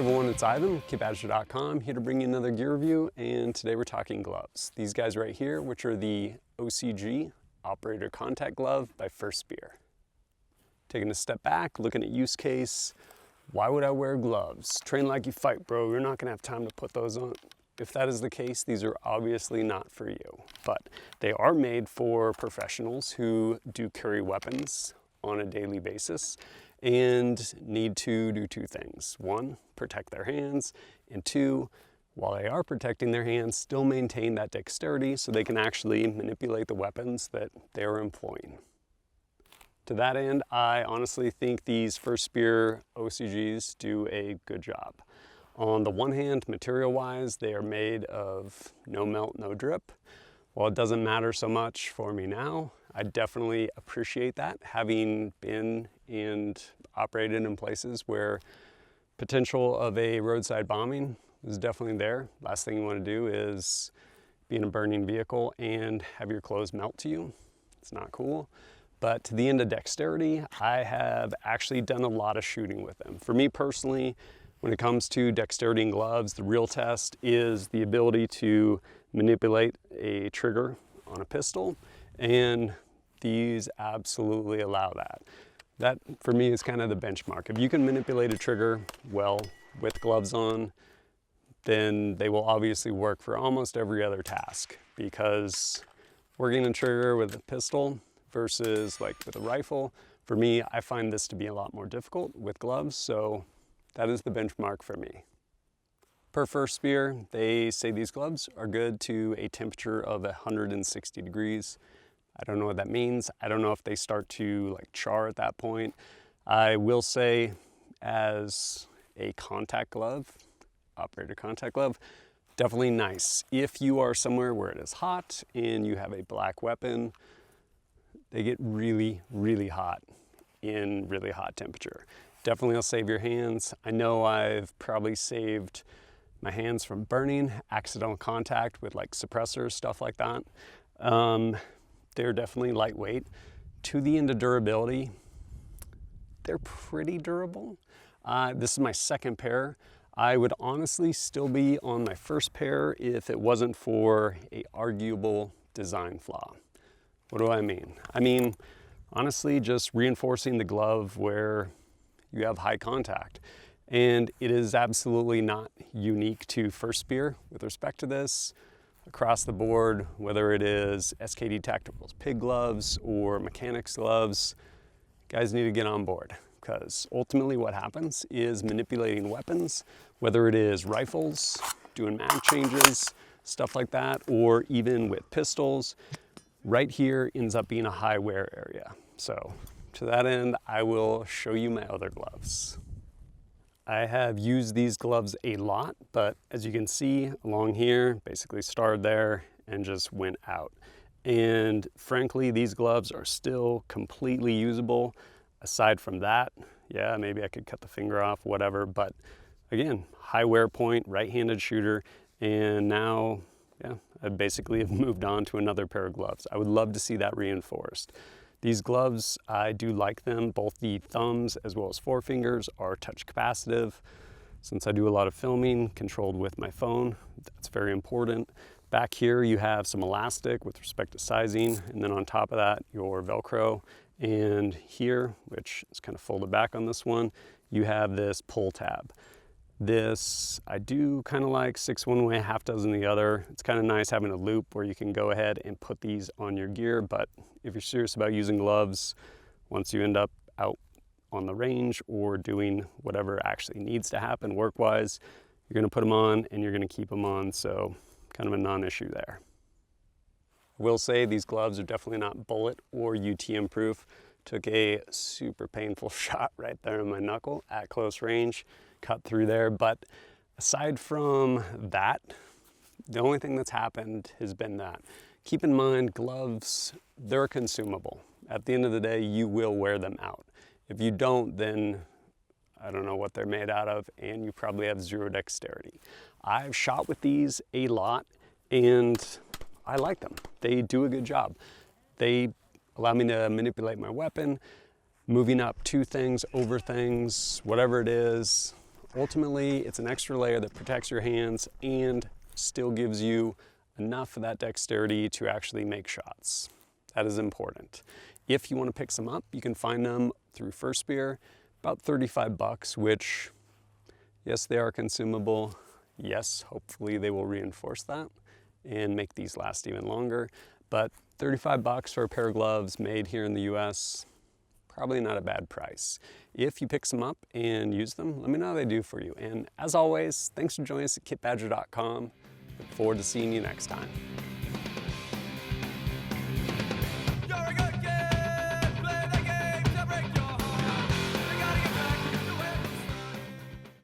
everyone, it's Ivan, KidBadger.com, here to bring you another gear review, and today we're talking gloves. These guys right here, which are the OCG, Operator Contact Glove by First Spear. Taking a step back, looking at use case, why would I wear gloves? Train like you fight, bro, you're not gonna have time to put those on. If that is the case, these are obviously not for you, but they are made for professionals who do carry weapons on a daily basis and need to do two things. One, protect their hands, and two, while they are protecting their hands, still maintain that dexterity so they can actually manipulate the weapons that they're employing. To that end, I honestly think these First Spear OCGs do a good job. On the one hand, material-wise, they are made of no melt, no drip. While it doesn't matter so much for me now, I definitely appreciate that, having been and operated in places where potential of a roadside bombing is definitely there. Last thing you want to do is be in a burning vehicle and have your clothes melt to you. It's not cool. But to the end of dexterity, I have actually done a lot of shooting with them. For me personally, when it comes to dexterity and gloves, the real test is the ability to manipulate a trigger on a pistol, and these absolutely allow that. That, for me, is kind of the benchmark. If you can manipulate a trigger well with gloves on, then they will obviously work for almost every other task, because working a trigger with a pistol versus like with a rifle, for me, I find this to be a lot more difficult with gloves, so that is the benchmark for me. Per First Spear, they say these gloves are good to a temperature of 160 degrees. I don't know what that means. I don't know if they start to like char at that point. I will say, as a contact glove, operator contact glove, definitely nice. If you are somewhere where it is hot and you have a black weapon, they get really, really hot in really hot temperature. Definitely will save your hands. I know I've probably saved my hands from burning, accidental contact with like suppressors, stuff like that. They're definitely lightweight. To the end of durability, they're pretty durable. This is my second pair. I would honestly still be on my first pair if it wasn't for an arguable design flaw. What do I mean? I mean, honestly, just reinforcing the glove where you have high contact. And it is absolutely not unique to First Spear with respect to this. Across the board, whether it is SKD Tactical's pig gloves or mechanics gloves, guys need to get on board, because ultimately what happens is manipulating weapons, whether it is rifles, doing mag changes, stuff like that, or even with pistols, right here ends up being a high wear area. So to that end, I will show you my other gloves. I have used these gloves a lot, but as you can see along here, basically started there and just went out. And frankly, these gloves are still completely usable. Aside from that, yeah, maybe I could cut the finger off, whatever, but again, high wear point, right-handed shooter, and now, yeah, I basically have moved on to another pair of gloves. I would love to see that reinforced. These gloves, I do like them. Both the thumbs as well as forefingers are touch capacitive. Since I do a lot of filming controlled with my phone, that's very important. Back here you have some elastic with respect to sizing, and then on top of that, your Velcro. And here, which is kind of folded back on this one, you have this pull tab. This I do kind of like, 6 one way, half dozen the other. It's kind of nice having a loop where you can go ahead and put these on your gear, but if you're serious about using gloves, once you end up out on the range or doing whatever actually needs to happen work-wise, you're going to put them on and you're going to keep them on, so kind of a non-issue there. I will say these gloves are definitely not bullet or UTM proof. Took a super painful shot right there in my knuckle at close range, cut through there. But aside from that, the only thing that's happened has been that. Keep in mind, gloves, they're consumable. At the end of the day, you will wear them out. If you don't, then I don't know what they're made out of, and you probably have zero dexterity. I've shot with these a lot, and I like them. They do a good job. They allow me to manipulate my weapon, moving up to things, over things, whatever it is. ultimately it's an extra layer that protects your hands and still gives you enough of that dexterity to actually make shots. That is important. If you want to pick some up, you can find them through First Spear, about 35 bucks, which, yes, they are consumable. Yes, hopefully they will reinforce that and make these last even longer. But 35 bucks for a pair of gloves made here in the US, probably not a bad price. If you pick some up and use them, let me know how they do for you. And as always, thanks for joining us at kitbadger.com. Look forward to seeing you next time.